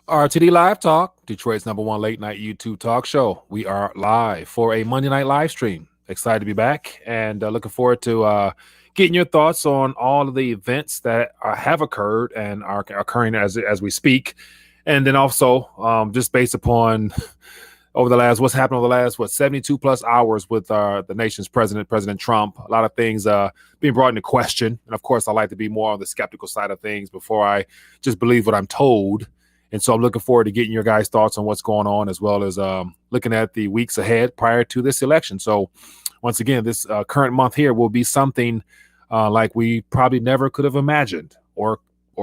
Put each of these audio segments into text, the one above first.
RTD Live Talk, Detroit's #1 late night YouTube talk show. We are live for a Monday night live stream. Excited to be back and looking forward to getting your thoughts on all of the events that have occurred and are occurring as we speak. And then also just based upon what's happened over the last 72 plus hours with the nation's President Trump. A lot of things being brought into question. And of course, I like to be more on the skeptical side of things before I just believe what I'm told. And so I'm looking forward to getting your guys' thoughts on what's going on, as well as looking at the weeks ahead prior to this election. So once again, this current month here will be something like we probably never could have imagined or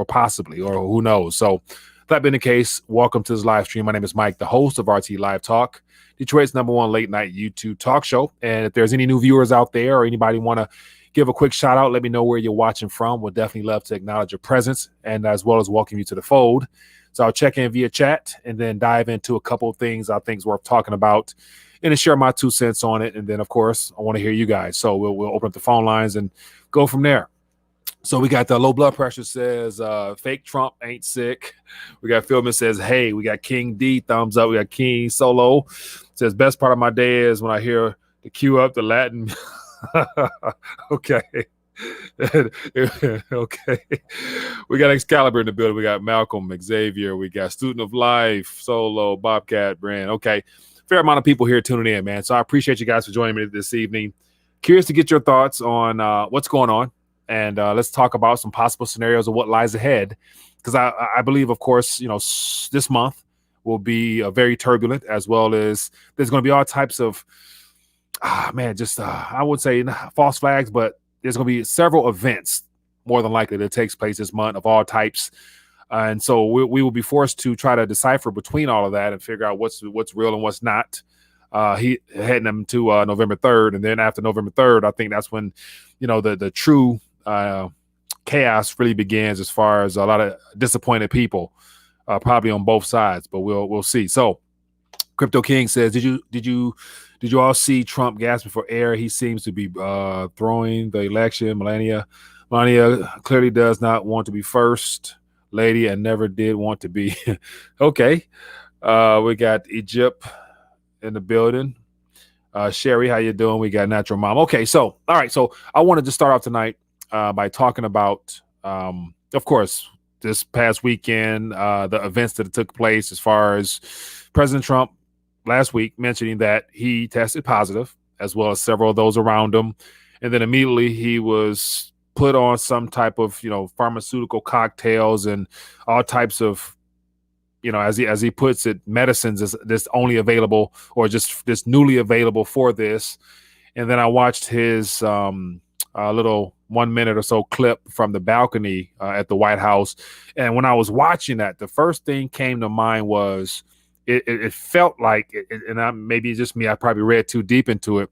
possibly, or who knows. So that being the case, welcome to this live stream. My name is Mike, the host of RT Live Talk, Detroit's #1 late night YouTube talk show. And if there's any new viewers out there or anybody want to give a quick shout out, let me know where you're watching from. We'll definitely love to acknowledge your presence and as well as welcome you to the fold. So I'll check in via chat and then dive into a couple of things I think is worth talking about and then share my 2 cents on it. And then, of course, I want to hear you guys. So we'll open up the phone lines and go from there. So we got the low blood pressure says fake Trump ain't sick. We got Philman says, hey, we got King D, thumbs up. We got King Solo says, best part of my day is when I hear the cue up the Latin. Okay. Okay. We got Excalibur in the building. We got Malcolm, Xavier. We got Student of Life, Solo, Bobcat, Brand. Okay. Fair amount of people here tuning in, man. So I appreciate you guys for joining me this evening. Curious to get your thoughts on what's going on. And let's talk about some possible scenarios of what lies ahead. Because I believe, of course, this month will be very turbulent, as well as there's going to be all types of, I would say false flags, but there's going to be several events, more than likely, that takes place this month of all types. And so we will be forced to try to decipher between all of that and figure out what's real and what's not. He heading them to November 3rd. And then after November 3rd, I think that's when, the true chaos really begins, as far as a lot of disappointed people, probably on both sides, but we'll see. So Crypto King says, did you all see Trump gasping for air? He seems to be throwing the election. Melania clearly does not want to be first lady and never did want to be. Okay. We got Egypt in the building. Sherry, how you doing? We got Natural Mom. Okay, so all right. So I wanted to start off tonight by talking about, of course, this past weekend, the events that took place, as far as President Trump last week mentioning that he tested positive, as well as several of those around him. And then immediately he was put on some type of, pharmaceutical cocktails and all types of, as he puts it, medicines that's only available or just newly available for this. And then I watched his little 1 minute or so clip from the balcony at the White House. And when I was watching that, the first thing came to mind was, it felt like, and maybe it's just me, I probably read too deep into it,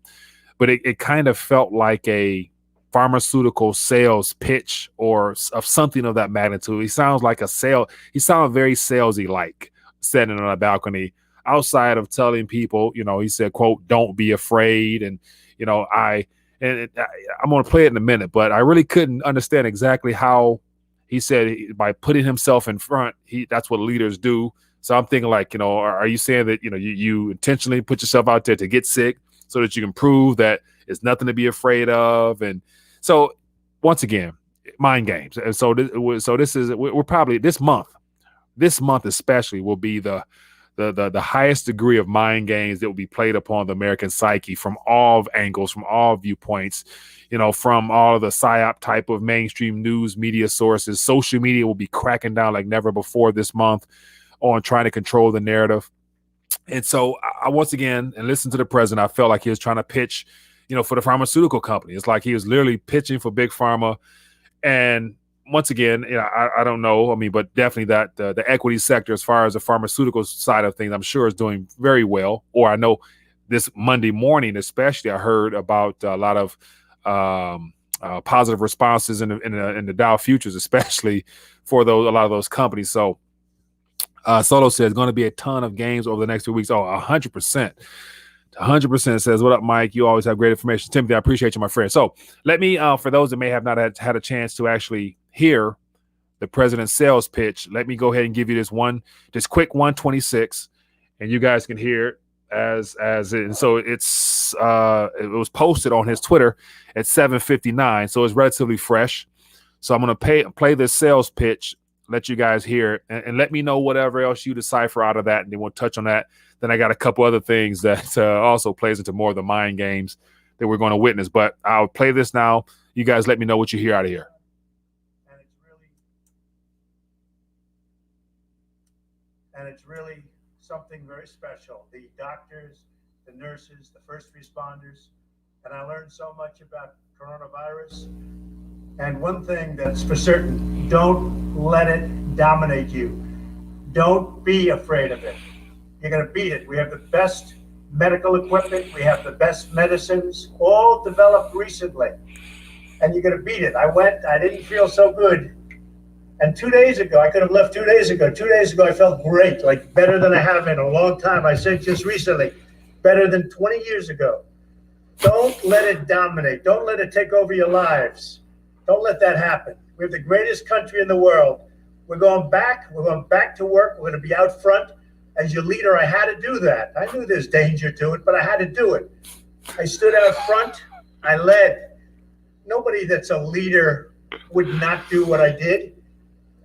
but it kind of felt like a pharmaceutical sales pitch or of something of that magnitude. He sounds like he sounded very salesy, like sitting on a balcony outside of telling people, he said, quote, don't be afraid. And, I'm going to play it in a minute, but I really couldn't understand exactly how he said by putting himself in front, that's what leaders do. So I'm thinking like, are you saying that, you intentionally put yourself out there to get sick so that you can prove that it's nothing to be afraid of? And so once again, mind games. And so we're probably this month especially will be the highest degree of mind games that will be played upon the American psyche from all angles, from all viewpoints, from all of the PSYOP type of mainstream news media sources. Social media will be cracking down like never before this month on trying to control the narrative. And so I once again, and listen to the president, I felt like he was trying to pitch, for the pharmaceutical company. It's like he was literally pitching for Big Pharma. And once again, I don't know. I mean, but definitely that the equity sector, as far as the pharmaceutical side of things, I'm sure is doing very well. Or I know this Monday morning, especially, I heard about a lot of positive responses in the Dow futures, especially for a lot of those companies. So Solo says going to be a ton of games over the next 2 weeks. Oh, 100%. 100% says, what up, Mike? You always have great information. Timothy, I appreciate you, my friend. So let me, for those that may have not had a chance to actually hear the president's sales pitch, let me go ahead and give you this quick 126, and you guys can hear it as it. And so it was posted on his Twitter at 7:59, so it's relatively fresh. So I'm going to play this sales pitch, let you guys hear it, and let me know whatever else you decipher out of that, and then we'll touch on that. Then I got a couple other things that also plays into more of the mind games that we're going to witness. But I'll play this now. You guys let me know what you hear out of here. And it's really something very special. The doctors, the nurses, the first responders, and I learned so much about coronavirus. And one thing that's for certain, don't let it dominate you. Don't be afraid of it. You're going to beat it. We have the best medical equipment. We have the best medicines, all developed recently. And you're going to beat it. I didn't feel so good. And 2 days ago, I could have left 2 days ago. 2 days ago, I felt great, like better than I have in a long time. I said just recently, better than 20 years ago. Don't let it dominate. Don't let it take over your lives. Don't let that happen. We have the greatest country in the world. We're going back. We're going back to work. We're going to be out front. As your leader, I had to do that. I knew there's danger to it, but I had to do it. I stood out front. I led. Nobody that's a leader would not do what I did.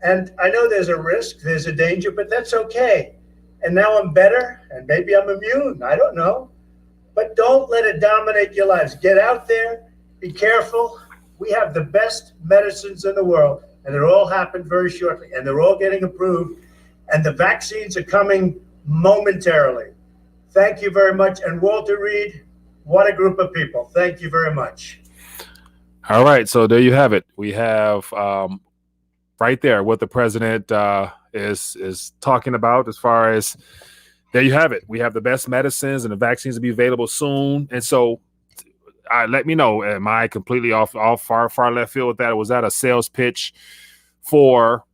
And I know there's a risk, there's a danger, but that's okay. And now I'm better, and maybe I'm immune. I don't know. But don't let it dominate your lives. Get out there. Be careful. We have the best medicines in the world, and it all happened very shortly, and they're all getting approved, and the vaccines are coming momentarily. Thank you very much. And Walter Reed, what a group of people. Thank you very much. All right, so there you have it. We have right there what the president is talking about as far as there you have it. We have the best medicines and the vaccines will be available soon. And so let me know, am I completely off far left field with that? Or was that a sales pitch for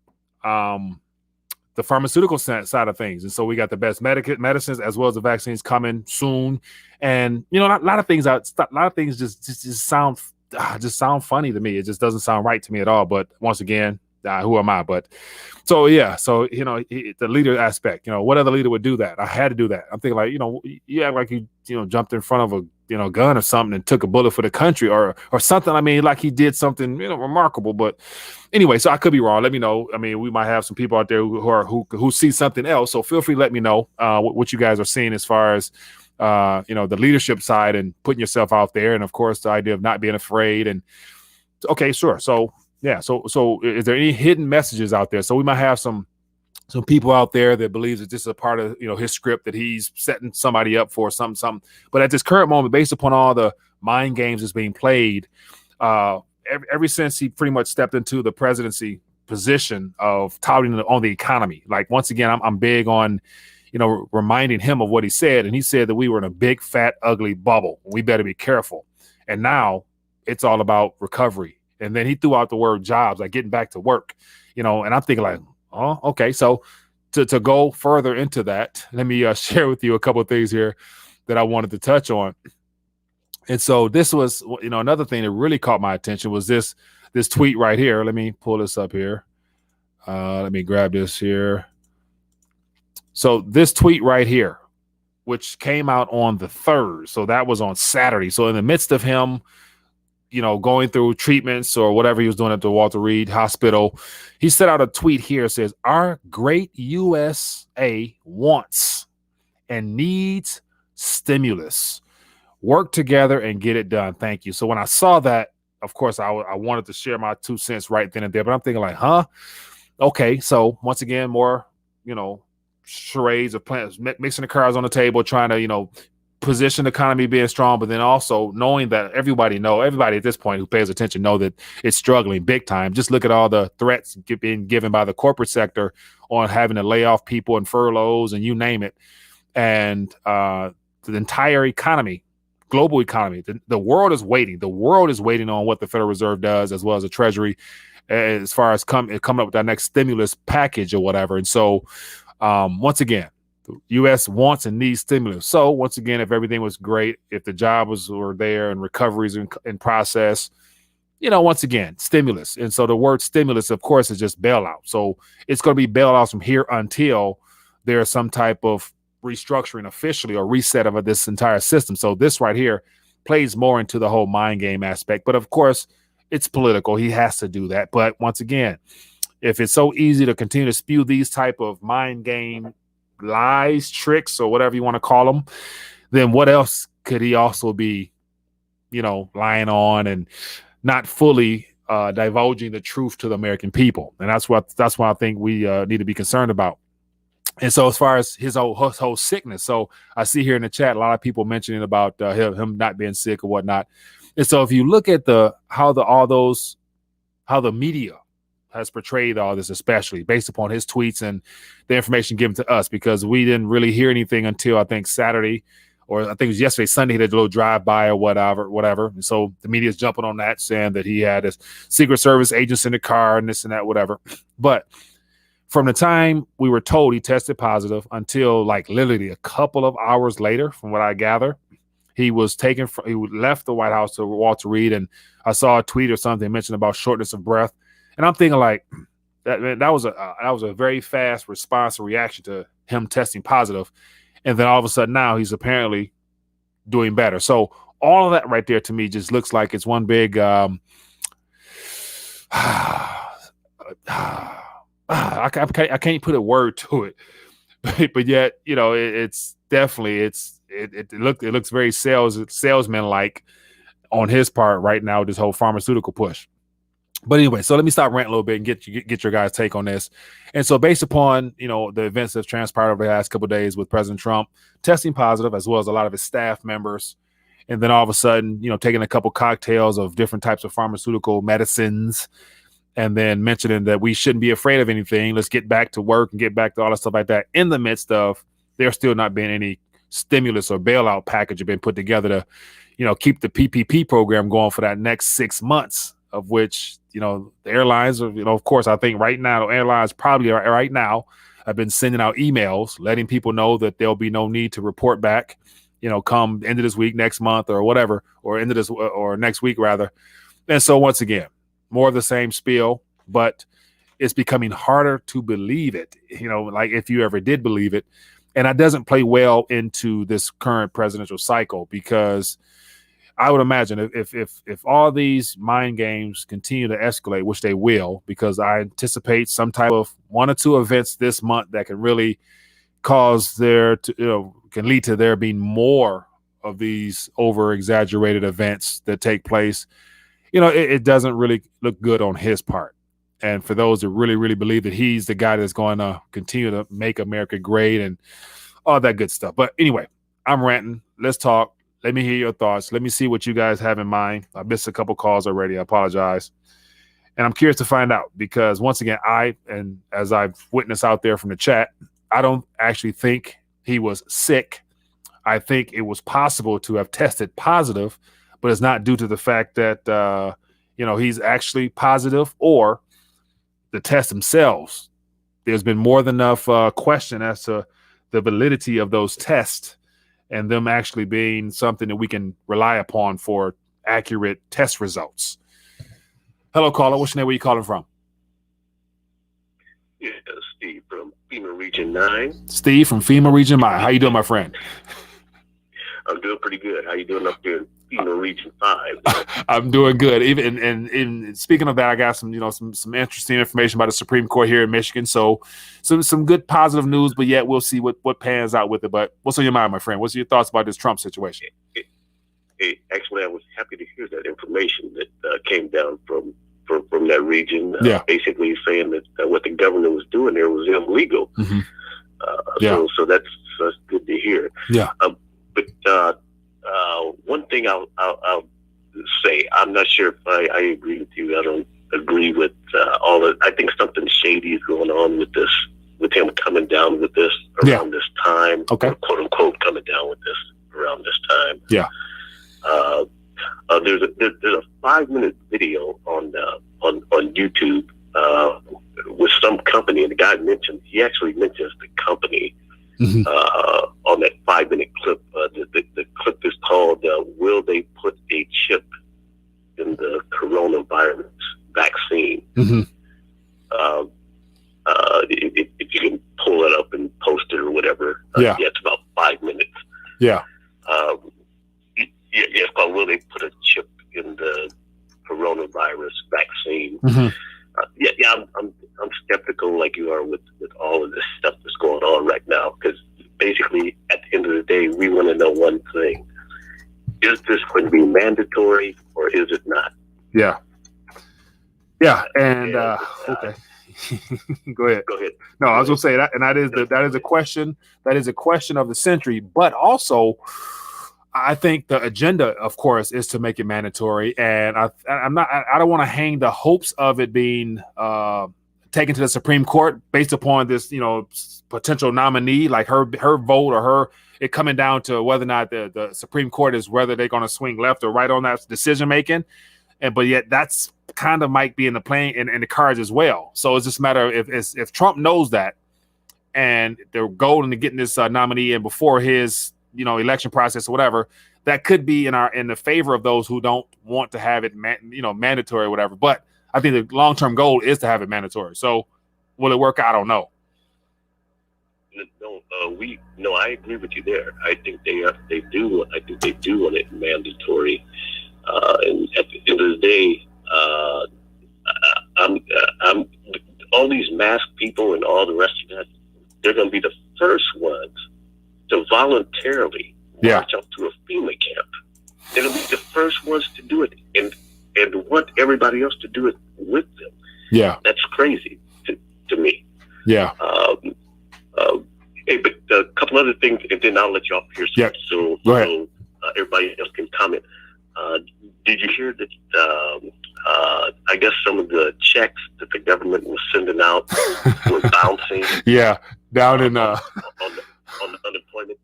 the pharmaceutical side of things? And so we got the best medicines as well as the vaccines coming soon. And, you know, a lot of things just sound funny to me. It just doesn't sound right to me at all. But once again, who am I? But so, yeah. So, you know, the leader aspect, you know, what other leader would do that? I had to do that. I'm thinking like, you know, you act like you jumped in front of a, gun or something and took a bullet for the country or something. I mean, like he did something, remarkable. But anyway, so I could be wrong. Let me know. I mean, we might have some people out there who see something else. So feel free to let me know what you guys are seeing as far as, the leadership side and putting yourself out there. And of course, the idea of not being afraid. And okay, sure. So, yeah. So is there any hidden messages out there? So we might have some people out there that believes that this is a part of, his script that he's setting somebody up for something. But at this current moment, based upon all the mind games that's being played, ever since he pretty much stepped into the presidency position of touting on the economy, like once again, I'm big on, reminding him of what he said. And he said that we were in a big, fat, ugly bubble. We better be careful. And now it's all about recovery. And then he threw out the word jobs, like getting back to work, and I'm thinking like, oh, okay. So to go further into that, let me share with you a couple of things here that I wanted to touch on. And so this was, another thing that really caught my attention was this tweet right here. Let me pull this up here. Let me grab this here. So this tweet right here, which came out on the 3rd. So that was on Saturday. So in the midst of him, going through treatments or whatever he was doing at the Walter Reed Hospital, he set out a tweet here. It says, our great USA wants and needs stimulus. Work together and get it done. Thank you. So when I saw that, of course, I wanted to share my 2 cents right then and there, but I'm thinking like, okay. So once again, more, charades of plans, mixing the cards on the table, trying to, position the economy being strong, but then also knowing that everybody at this point who pays attention know that it's struggling big time. Just look at all the threats being given by the corporate sector on having to lay off people and furloughs and you name it. And the entire economy, global economy, the world is waiting. The world is waiting on what the Federal Reserve does, as well as the Treasury, as far as coming up with that next stimulus package or whatever. And so Once again, the U.S. wants and needs stimulus. So once again, if everything was great, if the jobs were there and recoveries in process, once again, stimulus. And so the word stimulus, of course, is just bailout. So it's going to be bailouts from here until there's some type of restructuring officially or reset of this entire system. So this right here plays more into the whole mind game aspect. But of course, it's political. He has to do that. But once again, if it's so easy to continue to spew these type of mind game lies, tricks, or whatever you want to call them, then what else could he also be, lying on and not fully divulging the truth to the American people? And that's what I think we need to be concerned about. And so as far as his whole sickness, so I see here in the chat a lot of people mentioning about him not being sick or whatnot. And so if you look at how the media has portrayed all this, especially based upon his tweets and the information given to us, because we didn't really hear anything until I think Saturday, or I think it was yesterday, Sunday, he did a little drive-by or whatever. And so the media is jumping on that, saying that he had his Secret Service agents in the car and this and that, whatever. But from the time we were told he tested positive until like literally a couple of hours later, from what I gather, he left the White House to Walter Reed, and I saw a tweet or something mentioned about shortness of breath. And I'm thinking like that was a very fast response or reaction to him testing positive. And then all of a sudden now he's apparently doing better. So all of that right there to me just looks like it's one big I can't put a word to it, but yet it's definitely it looks very salesman like on his part right now, this whole pharmaceutical push. But anyway, so let me stop ranting a little bit and get your guys' take on this. And so based upon the events that transpired over the last couple of days with President Trump testing positive, as well as a lot of his staff members, and then all of a sudden taking a couple cocktails of different types of pharmaceutical medicines, and then mentioning that we shouldn't be afraid of anything. Let's get back to work and get back to all that stuff like that, in the midst of there still not being any stimulus or bailout package been put together to, keep the PPP program going for that next 6 months, of which, the airlines are, of course, I think right now, the airlines probably right now have been sending out emails letting people know that there'll be no need to report back, come end of this week, next month or whatever, or end of this or next week rather. And so once again, more of the same spiel, but it's becoming harder to believe it, like if you ever did believe it. And that doesn't play well into this current presidential cycle, because I would imagine if all these mind games continue to escalate, which they will, because I anticipate some type of 1 or 2 events this month that can really cause can lead to there being more of these over exaggerated events that take place. It doesn't really look good on his part. And for those that really, really believe that he's the guy that's going to continue to make America great and all that good stuff. But anyway, I'm ranting. Let's talk. Let me hear your thoughts. Let me see what you guys have in mind. I missed a couple calls already. I apologize. And I'm curious to find out, because once again, and as I've witnessed out there from the chat, I don't actually think he was sick. I think it was possible to have tested positive, but it's not due to the fact that, he's actually positive or the tests themselves. There's been more than enough question as to the validity of those tests and them actually being something that we can rely upon for accurate test results. Hello, caller. What's your name? Where you calling from? Yeah, Steve from FEMA Region 9. Steve from FEMA Region 9. How you doing, my friend? I'm doing pretty good. How you doing up there in FEMA Region 5? I'm doing good. Even and speaking of that, I got some some interesting information about the Supreme Court here in Michigan. So some good positive news, but yet we'll see what pans out with it. But what's on your mind, my friend? What's your thoughts about this Trump situation? Actually, I was happy to hear that information that came down from that region. Basically saying that what the governor was doing there was illegal. Mm-hmm. So that's good to hear. Yeah. But one thing I'll say, I'm not sure if I agree with you. I don't agree with all that. I think something shady is going on with this, with him coming down with this around this time. Okay. Or quote unquote coming down with this around this time. Yeah. There's a 5-minute video on YouTube with some company, and the guy he actually mentions the company on that 5-minute clip. The clip is called "Will They Put a Chip in the Coronavirus Vaccine?" If you can pull it up and post it or whatever, it's about 5 minutes. It's called "Will They Put a Chip in the Coronavirus Vaccine?" I'm skeptical, like you are, with all of this stuff that's going on right now, because basically at the end of the day, we want to know one thing: is this going to be mandatory or is it not? And okay. Go ahead. No, I was gonna say that, and that is a question. That is a question of the century. But also, I think the agenda, of course, is to make it mandatory. And I don't want to hang the hopes of it being taken to the Supreme Court based upon this, potential nominee, like her vote or it coming down to whether or not the Supreme Court is whether they're going to swing left or right on that decision making. But yet that's kind of might be in the cards as well. So it's just a matter of if Trump knows that, and they're going to getting this nominee in before his election process or whatever, that could be in the favor of those who don't want to have it mandatory or whatever. But I think the long-term goal is to have it mandatory. So will it work? I don't know. No, I agree with you there. I think they do. I think they do want it mandatory. And at the end of the day, I'm all these masked people and all the rest of that. They're going to be the first ones to voluntarily march up to a FEMA camp. They're going to be the first ones to do it, and want everybody else to do it with them. Yeah, that's crazy to me. Yeah. Hey, but a couple other things, and then I'll let you off here. So everybody else can comment. Did you hear that? I guess some of the checks that the government was sending out were bouncing. Down in on the unemployment.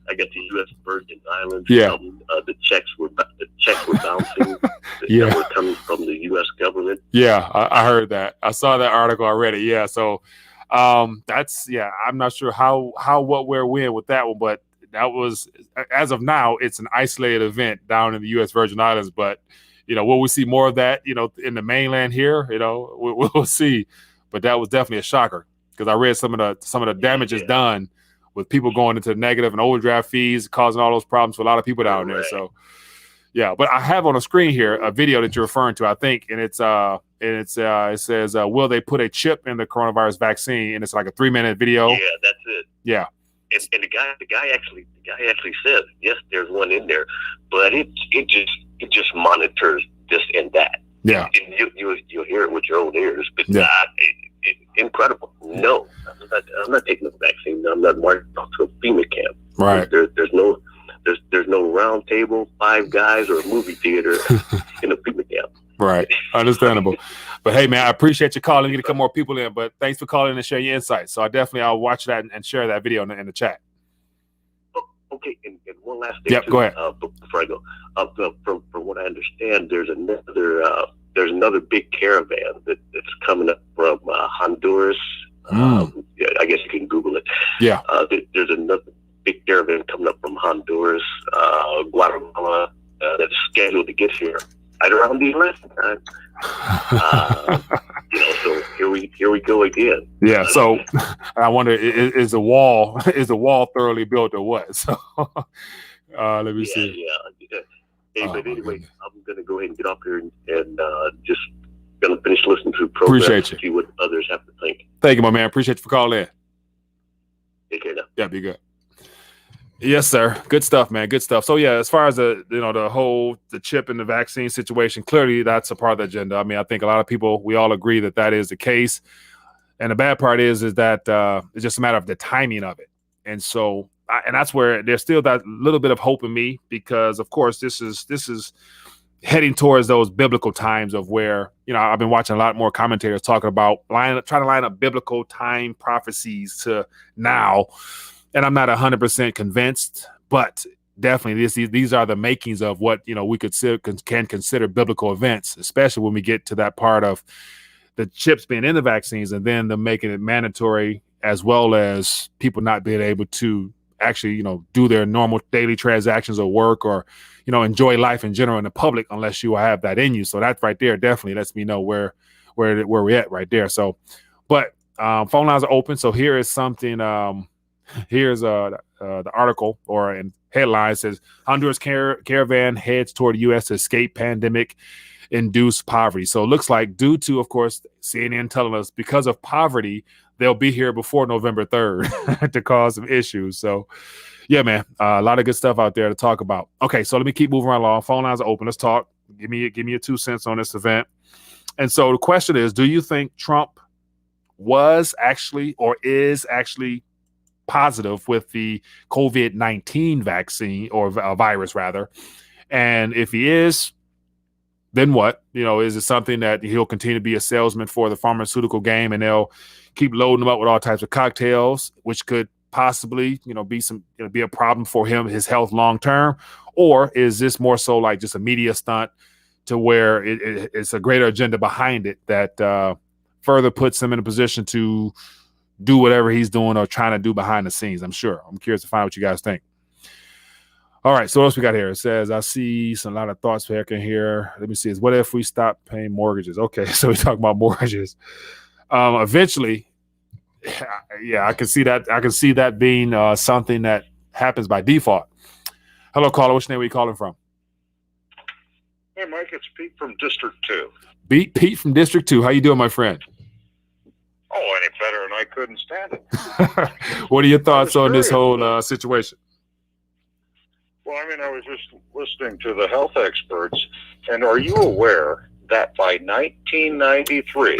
I guess the U.S. Virgin Islands. The checks were bouncing. That were coming from the U.S. government. I heard that. I saw that article already. So that's I'm not sure how what where when with that one, but that was, as of now, it's an isolated event down in the U.S. Virgin Islands. But will we see more of that in the mainland here? We'll see. But that was definitely a shocker, because I read some of the damages done with people going into negative and overdraft fees, causing all those problems for a lot of people down there. So but I have on the screen here a video that you're referring to, I think, and it says, "Will they put a chip in the coronavirus vaccine?" And it's like a 3-minute video. Yeah, that's it. Yeah. And the guy actually says, yes, there's one in there, but it just monitors this and that. Yeah. And you'll hear it with your own ears, but incredible. No, I'm not taking the vaccine. I'm not marching off to a FEMA camp. Right. There's no round table, 5 guys, or a movie theater in a FEMA camp. Right. Understandable. But hey, man, I appreciate you calling. You get a couple more people in, but thanks for calling and sharing your insights. So I'll watch that and share that video in the chat. Okay, and one last thing. Go ahead. Before I go, from what I understand, there's another big caravan that's coming up from Honduras. I guess you can Google it. There's another big caravan coming up from Honduras, Guatemala, that's scheduled to get here right around the election time. So here we go again. So I wonder, is the wall thoroughly built or what? So let me see. Hey, but anyway, I'm gonna go ahead and get off here and just gonna finish listening to the program. Appreciate you. See what others have to think. Thank you, my man. Appreciate you for calling in. Take care now. Yeah, be good. Yes, sir. Good stuff, man. Good stuff. So as far as the chip and the vaccine situation, clearly that's a part of the agenda. I mean, I think a lot of people, we all agree that is the case. And the bad part is that it's just a matter of the timing of it. And so, and that's where there's still that little bit of hope in me, because of course this is heading towards those biblical times of where, I've been watching a lot more commentators talking about trying to line up biblical time prophecies to now. And I'm not 100% convinced, but definitely these are the makings of what we can consider biblical events, especially when we get to that part of the chips being in the vaccines, and then them making it mandatory, as well as people not being able to actually, do their normal daily transactions or work or, enjoy life in general in the public unless you have that in you. So that right there definitely lets me know where we're at right there. So, but phone lines are open. So here is something. Here's the article or in headline says Honduras caravan heads toward the U.S. to escape pandemic induced poverty. So it looks like due to, of course, CNN telling us because of poverty, they'll be here before November 3rd to cause some issues. So yeah, man, a lot of good stuff out there to talk about. Okay, so let me keep moving right along. Phone lines are open. Let's talk. Give me your 2 cents on this event. And so the question is, do you think Trump was actually or is actually positive with the COVID-19 vaccine or virus rather? And if he is, then what? Is it something that he'll continue to be a salesman for the pharmaceutical game and they'll keep loading him up with all types of cocktails, which could possibly, be a problem for him, his health long term? Or is this more so like just a media stunt to where it's a greater agenda behind it that further puts him in a position to do whatever he's doing or trying to do behind the scenes? I'm curious to find out what you guys think. All right, so what else we got here? It says, I see a lot of thoughts back in here. Let me see. What if we stop paying mortgages? Okay, so we're talking about mortgages. Eventually, yeah, I can see that. I can see that being something that happens by default. Hello, caller. Which name are you calling from? Hey, Mike, it's Pete from District 2. Pete from District 2. How you doing, my friend? Oh, any better, and I couldn't stand it. What are your thoughts on this whole situation? Well, I was just listening to the health experts, and are you aware that by 1993,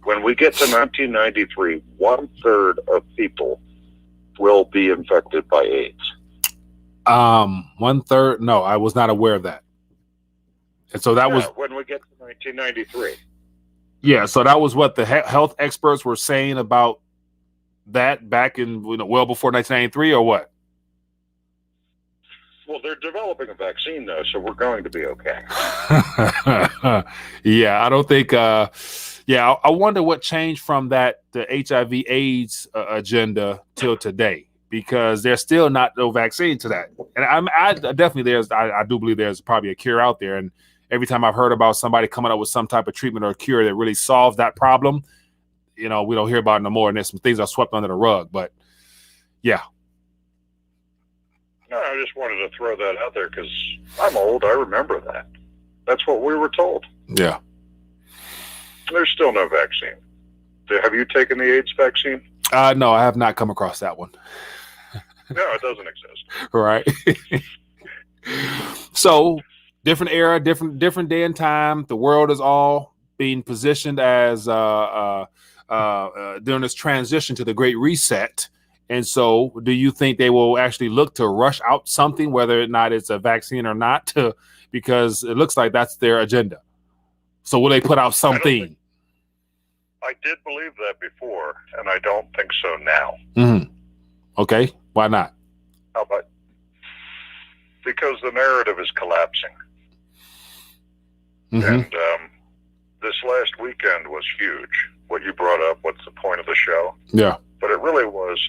when we get to 1993, 1/3 of people will be infected by AIDS? 1/3? No, I was not aware of that. And so that was when we get to 1993. Yeah, so that was what the health experts were saying about that back in well before 1993, or what? Well, they're developing a vaccine though, so we're going to be okay. Yeah, I don't think. I wonder what changed from the HIV/AIDS agenda till today, because there's still not no vaccine to that. And I definitely I do believe there's probably a cure out there. And every time I've heard about somebody coming up with some type of treatment or cure that really solves that problem, we don't hear about it no more. And there's some things are swept under the rug. But yeah. No, I just wanted to throw that out there because I'm old. I remember that. That's what we were told. Yeah. There's still no vaccine. Have you taken the AIDS vaccine? No, I have not come across that one. No, it doesn't exist. Right. So different era, different day and time. The world is all being positioned as during this transition to the Great Reset. And so do you think they will actually look to rush out something, whether or not it's a vaccine or not, because it looks like that's their agenda? So will they put out something? I did believe that before, and I don't think so now. Mm-hmm. Okay. Why not? How about? Because the narrative is collapsing. Mm-hmm. And this last weekend was huge. What you brought up, what's the point of the show? Yeah. But it really was,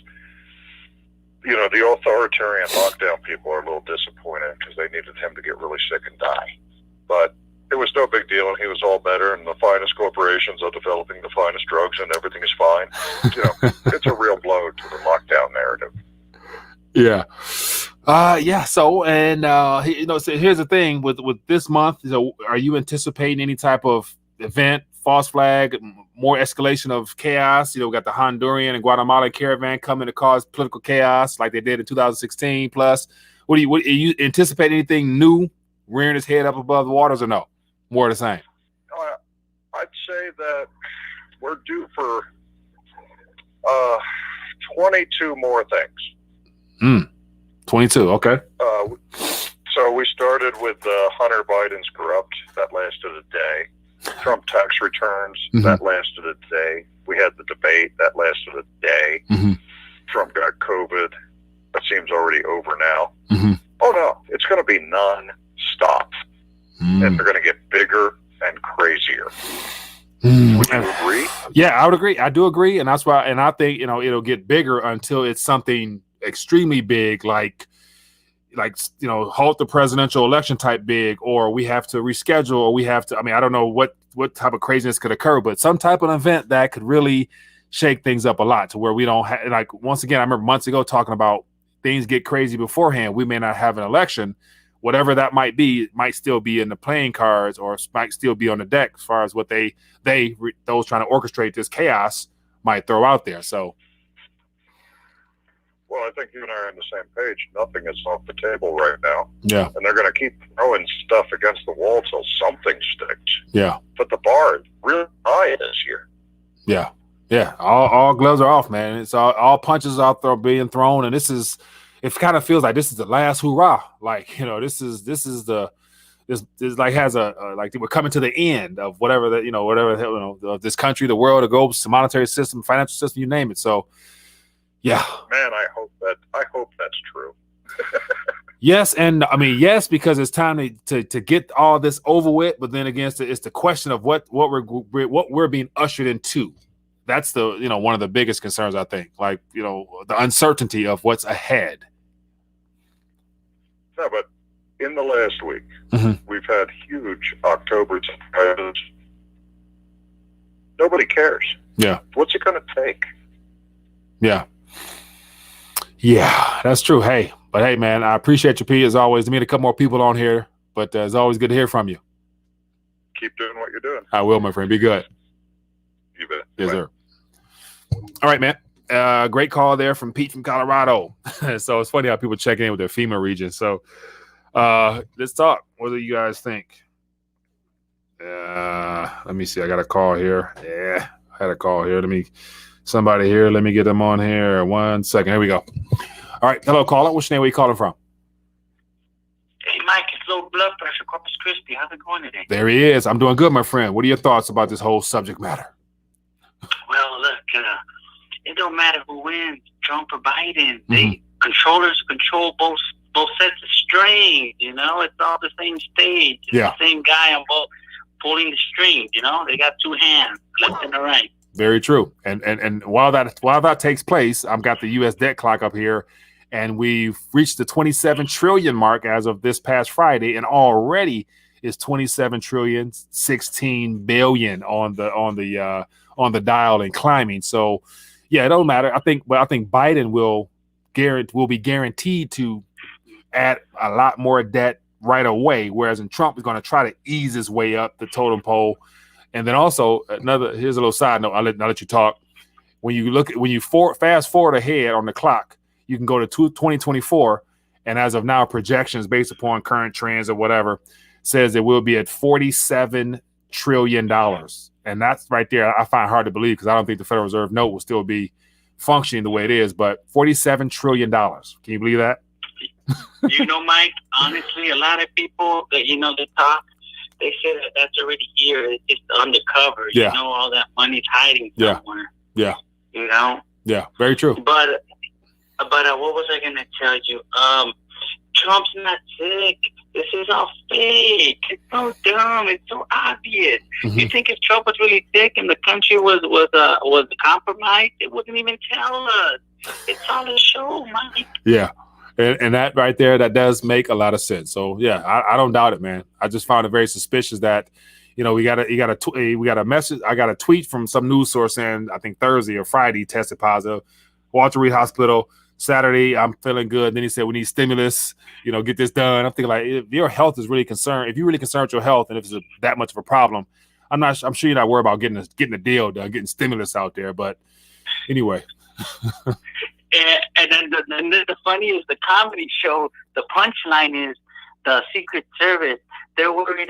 the authoritarian lockdown people are a little disappointed because they needed him to get really sick and die. But it was no big deal, and he was all better, and the finest corporations are developing the finest drugs, and everything is fine. It's a real blow to the lockdown narrative. Yeah. So, and, so here's the thing with this month. Are you anticipating any type of event, false flag, more escalation of chaos? We got the Honduran and Guatemala caravan coming to cause political chaos like they did in 2016. Plus, are you anticipate anything new rearing its head up above the waters, or no? More of the same? I'd say that we're due for 22 more things. 22, okay. So we started with Hunter Biden's corrupt. That lasted a day. Trump tax returns. Mm-hmm. That lasted a day. We had the debate. That lasted a day. Mm-hmm. Trump got COVID. That seems already over now. Mm-hmm. Oh, no. It's going to be non-stop. And they're going to get bigger and crazier. Would you agree? Yeah, I would agree. I do agree, and that's why. And I think it'll get bigger until it's something extremely big, like halt the presidential election type big, or we have to reschedule, or we have to. I mean, I don't know what type of craziness could occur, but some type of event that could really shake things up a lot to where we don't have. Like once again, I remember months ago talking about things get crazy beforehand. We may not have an election. Whatever that might be, might still be in the playing cards, or might still be on the deck as far as what those trying to orchestrate this chaos might throw out there. So, well, I think you and I are on the same page. Nothing is off the table right now. Yeah, and they're going to keep throwing stuff against the wall till something sticks. Yeah, but the bar is really high this year. Yeah. All gloves are off, man. It's all punches out there being thrown, and it kind of feels like this is the last hurrah. Like, this is like has like we're coming to the end of whatever of this country, the world, the globe, the monetary system, financial system, you name it. So, yeah, man, I hope that's true. Yes, and I mean yes, because it's time to get all this over with. But then again, it's the question of what we're being ushered into. That's the one of the biggest concerns, I think. Like the uncertainty of what's ahead. No, but in the last week, we've had huge October surprises. Nobody cares. Yeah. What's it going to take? Yeah. Yeah, that's true. Hey, man, I appreciate you, P, as always. To meet a couple more people on here, but it's always good to hear from you. Keep doing what you're doing. I will, my friend. Be good. You bet. Yes, sir. All right, man. Great call there from Pete from Colorado. So it's funny how people check in with their FEMA region. So let's talk. What do you guys think? Let me see. I got a call here. Yeah, I had a call here. Let me get them on here. 1 second. Here we go. All right. Hello, caller. What's your name? Where you calling from? Hey, Mike. It's low blood pressure. Corpus Christi. How's it going today? There he is. I'm doing good, my friend. What are your thoughts about this whole subject matter? Well, look, it don't matter who wins, Trump or Biden. They controllers control both sets of strings. It's all the same stage. It's the same guy on both pulling the strings. They got two hands, left and the right. Very true. And while that takes place, I've got the U.S. debt clock up here, and we've reached the 27 trillion mark as of this past Friday, and already is 27 trillion 16 billion on the dial and climbing. So, yeah, it don't matter. I think Biden will be guaranteed to add a lot more debt right away, whereas Trump is going to try to ease his way up the totem pole. And then also here's a little side note. I'll let you talk. When you fast forward ahead on the clock, you can go to 2024, and as of now, projections based upon current trends or whatever says it will be at $47 trillion. And that's right there. I find hard to believe because I don't think the Federal Reserve note will still be functioning the way it is. But $47 trillion. Can you believe that? Mike, honestly, a lot of people that they talk. They say that's already here. It's just undercover. Yeah. All that money's hiding somewhere. Yeah. Yeah. Very true. But what was I going to tell you? Trump's not sick. This is all fake. It's so dumb. It's so obvious. You think if Trump was really sick and the country was compromised, it wouldn't even tell us. It's all a show, Mike. Yeah. And that right there, that does make a lot of sense. So yeah, I don't doubt it, man. I just found it very suspicious that, we got a message. I got a tweet from some news source saying I think Thursday or Friday tested positive. Walter Reed Hospital. Saturday, I'm feeling good. Then he said we need stimulus. Get this done. I'm thinking like if your health is really concerned, if you're really concerned with your health, and if it's that much of a problem, I'm sure you're not worried about getting a deal done, getting stimulus out there. But anyway. And then the funny is the comedy show. The punchline is the Secret Service. They're worried.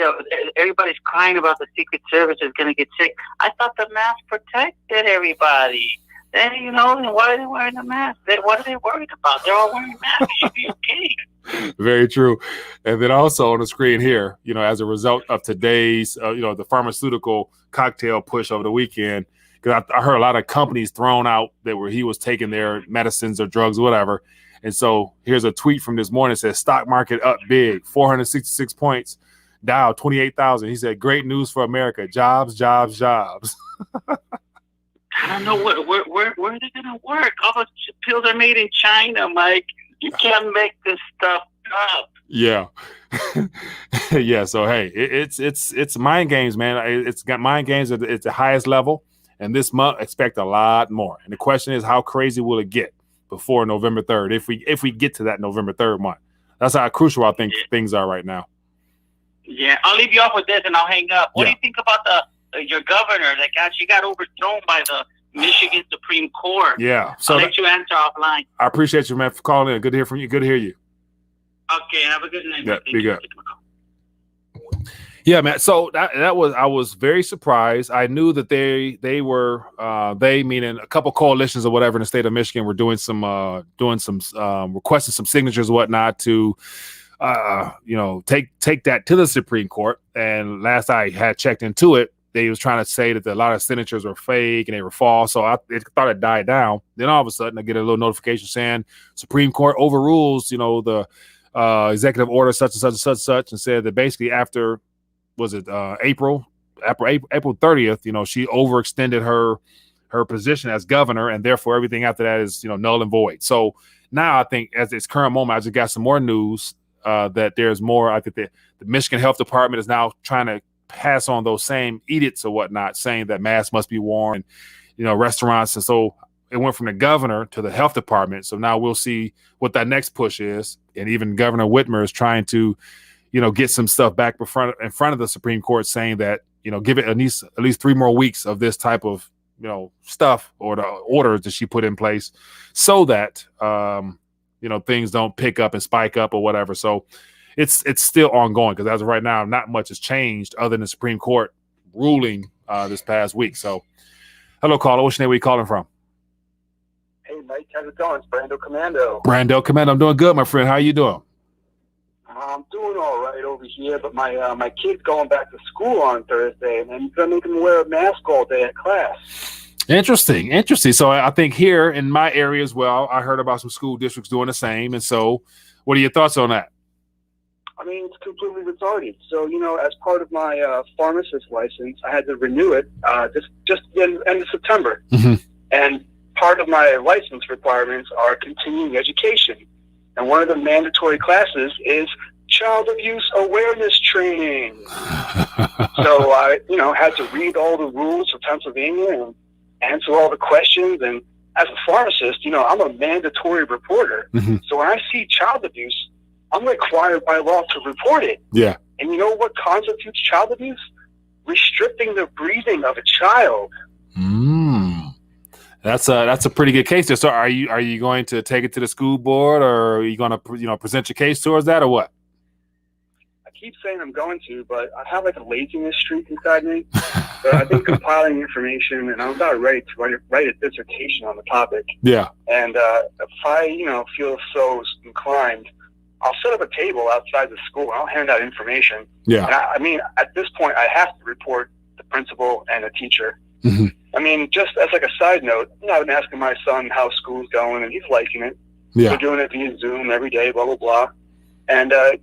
Everybody's crying about the Secret Service is going to get sick. I thought the mask protected everybody. Then why are they wearing a mask? What are they worried about? They're all wearing masks. You should be okay. Very true. And then also on the screen here, as a result of today's, the pharmaceutical cocktail push over the weekend. Because I heard a lot of companies thrown out that he was taking their medicines or drugs or whatever. And so here's a tweet from this morning. It says stock market up big, 466 points. Dow 28,000. He said, "Great news for America. Jobs, jobs, jobs." I don't know where are they gonna work? All the pills are made in China, Mike. You can't make this stuff up. Yeah. Yeah. So hey, it's mind games, man. It's got mind games at the highest level, and this month expect a lot more. And the question is, how crazy will it get before November 3rd? If we get to that November 3rd month, that's how crucial I think things are right now. Yeah, I'll leave you off with this, and I'll hang up. What do you think about your governor that she got overthrown by the Michigan Supreme Court? Yeah. So I'll let you answer offline. I appreciate you, man, for calling in. Good to hear from you. Good to hear you. Okay, have a good night. Yeah, be good. Yeah, man. So that was, I was very surprised. I knew that they were they meaning a couple coalitions or whatever in the state of Michigan were doing some requesting some signatures and whatnot to take that to the Supreme Court. And last I had checked into it, they was trying to say that a lot of signatures were fake and they were false. So I thought it died down. Then all of a sudden I get a little notification saying Supreme Court overrules, the executive order such and such and such and such, and said that basically after, was it April 30th, she overextended her position as governor, and therefore everything after that is null and void. So now I think at this current moment, I just got some more news that there's more. I think the Michigan Health Department is now trying to pass on those same edicts or whatnot, saying that masks must be worn, restaurants. And so it went from the governor to the health department. So now we'll see what that next push is. And even Governor Whitmer is trying to, get some stuff back in front of the Supreme Court, saying that, give it at least 3 more weeks of this type of, stuff, or the orders that she put in place, so that, things don't pick up and spike up or whatever. So it's still ongoing, because as of right now, not much has changed other than the Supreme Court ruling this past week. So, hello, caller. What's your name? Where you calling from? Hey, Mike. How's it going? It's Brando Commando. Brando Commando. I'm doing good, my friend. How you doing? I'm doing all right over here, but my kid's going back to school on Thursday, and I'm going to make him wear a mask all day at class. Interesting. So I think here in my area as well, I heard about some school districts doing the same. And so what are your thoughts on that? I mean, it's completely retarded. So, as part of my pharmacist license, I had to renew it just in end of September. Mm-hmm. And part of my license requirements are continuing education. And one of the mandatory classes is child abuse awareness training. So I, had to read all the rules for Pennsylvania and answer all the questions. And as a pharmacist, I'm a mandatory reporter. Mm-hmm. So when I see child abuse, I'm required by law to report it. Yeah. And you know what constitutes child abuse? Restricting the breathing of a child. That's a pretty good case there. So are you going to take it to the school board, or are you going to present your case towards that, or what? I keep saying I'm going to, but I have like a laziness streak inside me. So I've been compiling information, and I'm about ready to write a dissertation on the topic. Yeah. And if I feel so inclined, I'll set up a table outside the school, and I'll hand out information. Yeah. And I mean, at this point, I have to report the principal and the teacher. Mm-hmm. I mean, just as like a side note, I've been asking my son how school's going, and he's liking it. Yeah. We're doing it via Zoom every day, blah, blah, blah. And, I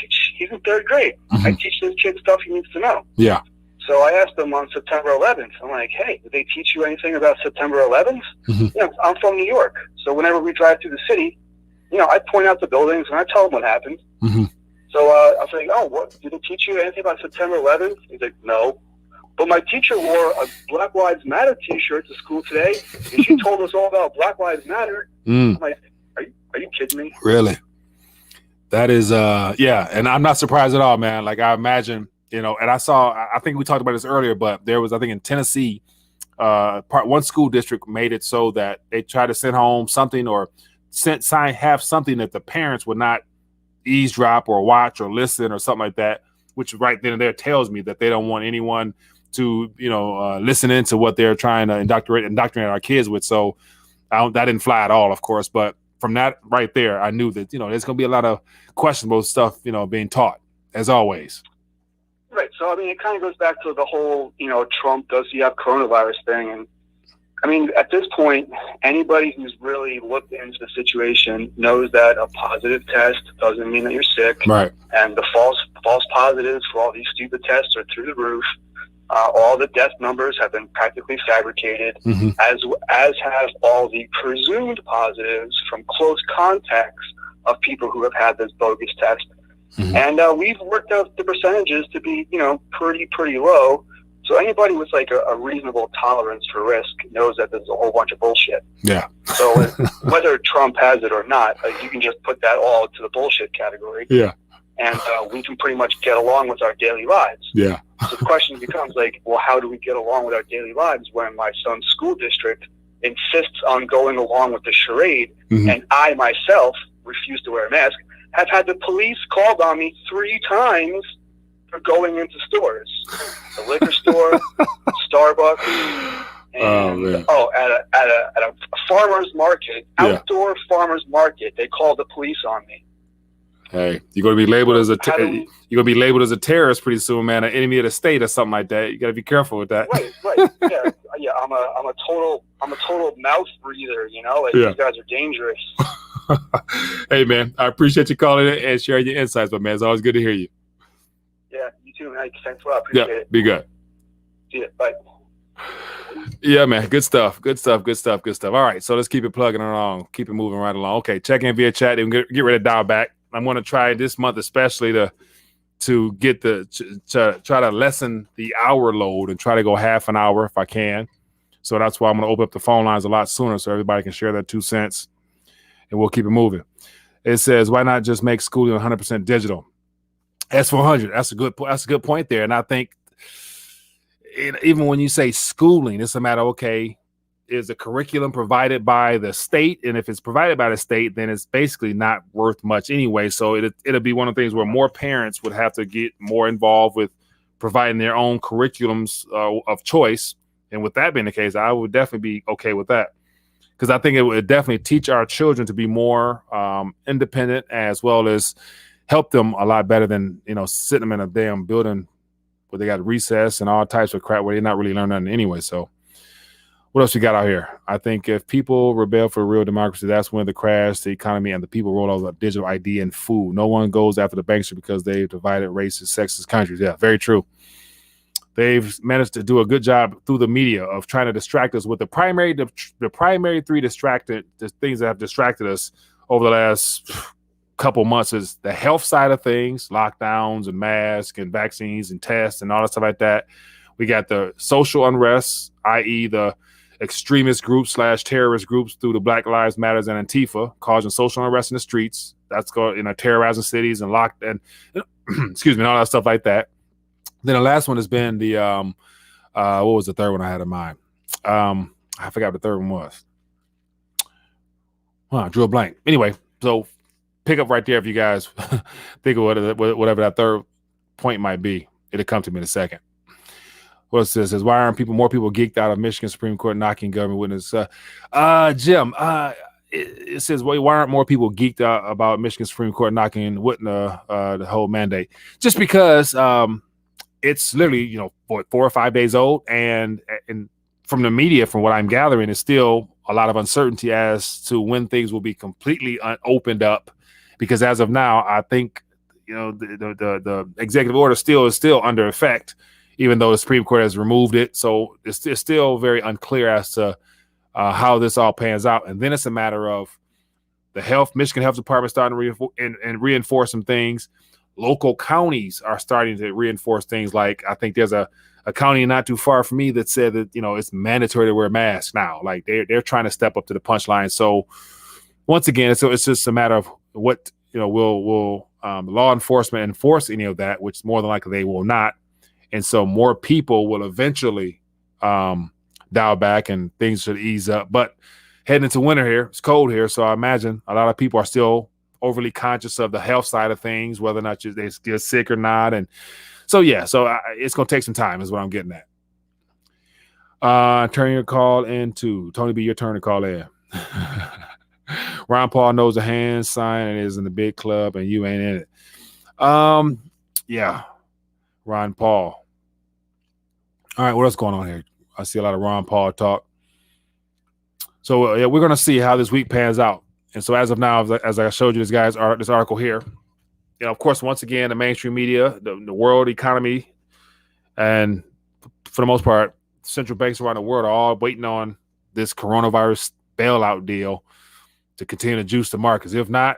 teach, he's in 3rd grade. Mm-hmm. I teach this kid stuff he needs to know. Yeah. So I asked him on September 11th, I'm like, hey, did they teach you anything about September 11th? Mm-hmm. I'm from New York. So whenever we drive through the city, I point out the buildings and I tell him what happened. Mm-hmm. So I was like, oh, what? Did they teach you anything about September 11th? He's like, no. But my teacher wore a Black Lives Matter T-shirt to school today, and she told us all about Black Lives Matter. I'm like, are you kidding me? Really? That is, yeah. And I'm not surprised at all, man. Like, I imagine, and I think we talked about this earlier, but there was, I think in Tennessee, one school district made it so that they try to send home something or have something that the parents would not eavesdrop or watch or listen or something like that, which right then and there tells me that they don't want anyone to, listen into what they're trying to indoctrinate our kids with. So that didn't fly at all, of course. But from that right there, I knew that, there's going to be a lot of questionable stuff, being taught, as always. Right. So, I mean, it kind of goes back to the whole, Trump, does he have coronavirus thing? And I mean, at this point, anybody who's really looked into the situation knows that a positive test doesn't mean that you're sick. Right. And the false positives for all these stupid tests are through the roof. All the death numbers have been practically fabricated, as have all the presumed positives from close contacts of people who have had this bogus test. And we've worked out the percentages to be, pretty low. So anybody with like a reasonable tolerance for risk knows that there's a whole bunch of bullshit. Yeah. So whether Trump has it or not, you can just put that all to the bullshit category. Yeah. And we can pretty much get along with our daily lives. Yeah. So the question becomes like, well, how do we get along with our daily lives when my son's school district insists on going along with the charade, and I myself refuse to wear a mask, have had the police called on me 3 times for going into stores, the liquor store, Starbucks, and at a farmer's market, outdoor farmer's market. They called the police on me. Hey, you're gonna be labeled as a terrorist pretty soon, man. An enemy of the state or something like that. You gotta be careful with that. Right. Yeah. I'm a total mouth breather. Like these guys are dangerous. Hey, man, I appreciate you calling in and sharing your insights, but man, it's always good to hear you. Yeah, you too, man. Thanks a lot. Appreciate it. Be good. See you. Bye. Yeah, man. Good stuff. All right, so let's keep it plugging along. Keep it moving right along. Okay, check in via chat and get ready to dial back. I'm going to try this month especially to get try to lessen the hour load and try to go half an hour if I can. So that's why I'm going to open up the phone lines a lot sooner so everybody can share their 2 cents, and we'll keep it moving. It says, why not just make schooling 100% digital? S400. That's a good point there. And I think even when you say schooling, it's a matter of, okay, is the curriculum provided by the state? And if it's provided by the state, then it's basically not worth much anyway. So it'll be one of the things where more parents would have to get more involved with providing their own curriculums of choice. And with that being the case, I would definitely be okay with that, because I think it would definitely teach our children to be more independent, as well as help them a lot better than, sitting them in a damn building where they got recess and all types of crap where they're not really learning nothing anyway. So what else you got out here? I think if people rebel for real democracy, that's when the crash, the economy, and the people roll over digital ID and food. No one goes after the bankster because they've divided racist, sexist countries. Yeah, very true. They've managed to do a good job through the media of trying to distract us with the primary 3 things that have distracted us over the last couple months is the health side of things, lockdowns and masks and vaccines and tests and all that stuff like that. We got the social unrest, i.e. the extremist groups / terrorist groups through the Black Lives Matters and Antifa causing social unrest in the streets. That's going, terrorizing cities and locked and excuse me, and all that stuff like that. Then the last one has been the what was the third one I had in mind? I forgot what the third one was. I drew a blank. Anyway, so pick up right there if you guys think of whatever that third point might be. It'll come to me in a second. What it says, why aren't more people geeked out of Michigan Supreme Court knocking government witness? Jim, it says, why aren't more people geeked out about Michigan Supreme Court knocking the whole mandate? Just because it's literally, 4 or 5 days old, and from the media, from what I'm gathering, is still a lot of uncertainty as to when things will be completely opened up. Because as of now, I think the executive order is still under effect, even though the Supreme Court has removed it. So it's still very unclear as to how this all pans out. And then it's a matter of the Michigan Health Department starting to reinforce some things. Local counties are starting to reinforce things. Like, I think there's a county not too far from me that said that, it's mandatory to wear a mask now. Like, they're trying to step up to the punchline. So once again, it's just a matter of what, will law enforcement enforce any of that, which more than likely they will not. And so more people will eventually dial back and things should ease up. But heading into winter here, it's cold here. So I imagine a lot of people are still overly conscious of the health side of things, whether or not they get sick or not. And so, it's going to take some time is what I'm getting at. Turn your call into Tony B, your turn to call in. Ron Paul knows a hand sign and is in the big club and you ain't in it. Yeah. Ron Paul. All right, what else going on here? I see a lot of Ron Paul talk. So yeah, we're going to see how this week pans out. And so as of now, as I showed you this article here, of course, once again, the mainstream media, the world economy, and for the most part, central banks around the world are all waiting on this coronavirus bailout deal to continue to juice the markets. If not,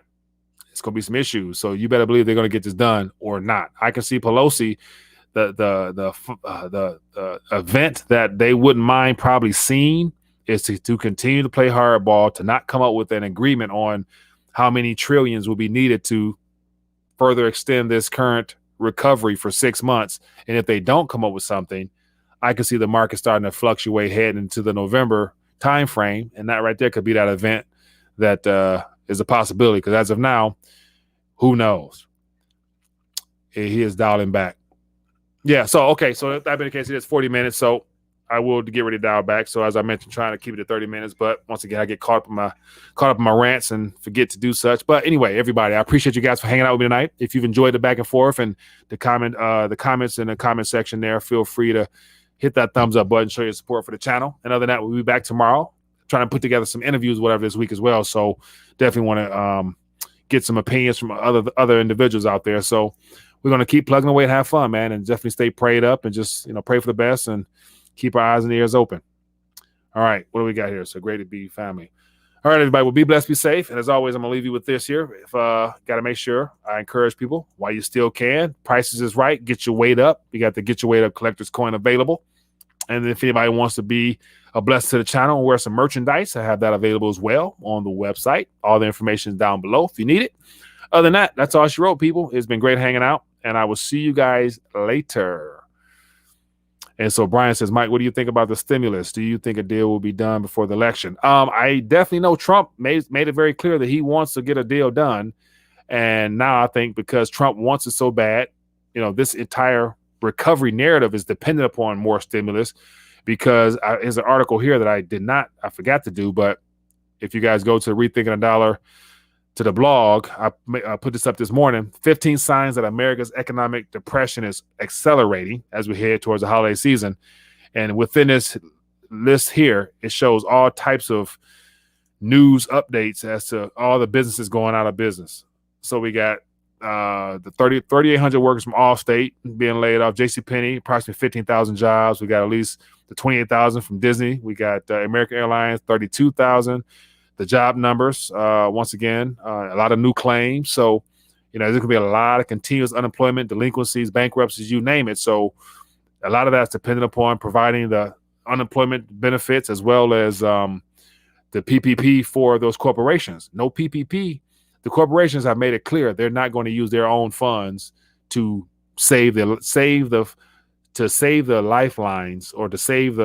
it's going to be some issues. So you better believe they're going to get this done or not. I can see Pelosi, the event that they wouldn't mind probably seeing is to continue to play hardball, to not come up with an agreement on how many trillions will be needed to further extend this current recovery for 6 months. And if they don't come up with something, I can see the market starting to fluctuate heading into the November timeframe. And that right there could be that event that is a possibility. Because as of now, who knows? He is dialing back. Yeah. So, okay. So if that being the case, it is 40 minutes. So I will get ready to dial back. So as I mentioned, trying to keep it to 30 minutes. But once again, I get caught up in my rants and forget to do such. But anyway, everybody, I appreciate you guys for hanging out with me tonight. If you've enjoyed the back and forth and the comments in the comment section there, feel free to hit that thumbs up button, show your support for the channel. And other than that, we'll be back tomorrow trying to put together some interviews, whatever, this week as well. So definitely want to get some opinions from other individuals out there. So we're going to keep plugging away and have fun, man, and definitely stay prayed up and just, pray for the best and keep our eyes and ears open. All right. What do we got here? So great to be family. All right, everybody. Well, be blessed, be safe. And as always, I'm going to leave you with this here. Got to make sure I encourage people while you still can. Prices is right. Get your weight up. You got the Get Your Weight Up Collector's Coin available. And if anybody wants to be a blessing to the channel and wear some merchandise, I have that available as well on the website. All the information is down below if you need it. Other than that, that's all she wrote, people. It's been great hanging out, and I will see you guys later. And so Brian says, Mike, what do you think about the stimulus? Do you think a deal will be done before the election? I definitely know Trump made it very clear that he wants to get a deal done. And now I think because Trump wants it so bad, this entire recovery narrative is dependent upon more stimulus, because there's an article here that I forgot to do. But if you guys go to Rethinking a Dollar to the blog, I put this up this morning, 15 signs that America's economic depression is accelerating as we head towards the holiday season. And within this list here, it shows all types of news updates as to all the businesses going out of business. So we got the 3,800 workers from Allstate being laid off, JCPenney, approximately 15,000 jobs. We got at least the 28,000 from Disney. We got American Airlines, 32,000. The job numbers, once again, a lot of new claims. So, there's going to be a lot of continuous unemployment, delinquencies, bankruptcies, you name it. So a lot of that's dependent upon providing the unemployment benefits as well as the PPP for those corporations. No PPP. The corporations have made it clear they're not going to use their own funds to save the lifelines or to save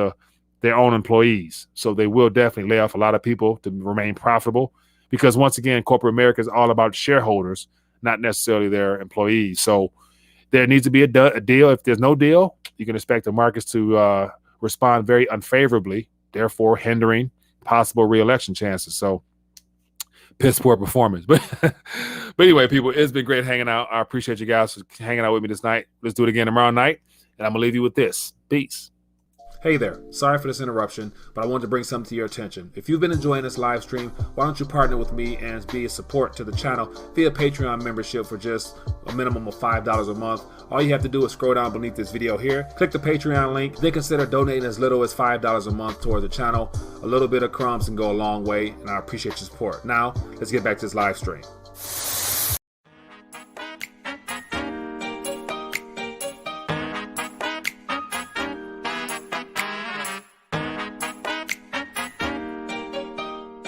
their own employees. So they will definitely lay off a lot of people to remain profitable, because once again, corporate America is all about shareholders, not necessarily their employees. So there needs to be a deal. If there's no deal, you can expect the markets to respond very unfavorably, therefore hindering possible re-election chances. So piss poor performance. But anyway, people, it's been great hanging out. I appreciate you guys for hanging out with me this night. Let's do it again tomorrow night. And I'm going to leave you with this. Peace. Hey there, sorry for this interruption, but I wanted to bring something to your attention. If you've been enjoying this live stream, why don't you partner with me and be a support to the channel via Patreon membership for just a minimum of $5 a month. All you have to do is scroll down beneath this video here, click the Patreon link, then consider donating as little as $5 a month toward the channel. A little bit of crumbs can go a long way, and I appreciate your support. Now, let's get back to this live stream.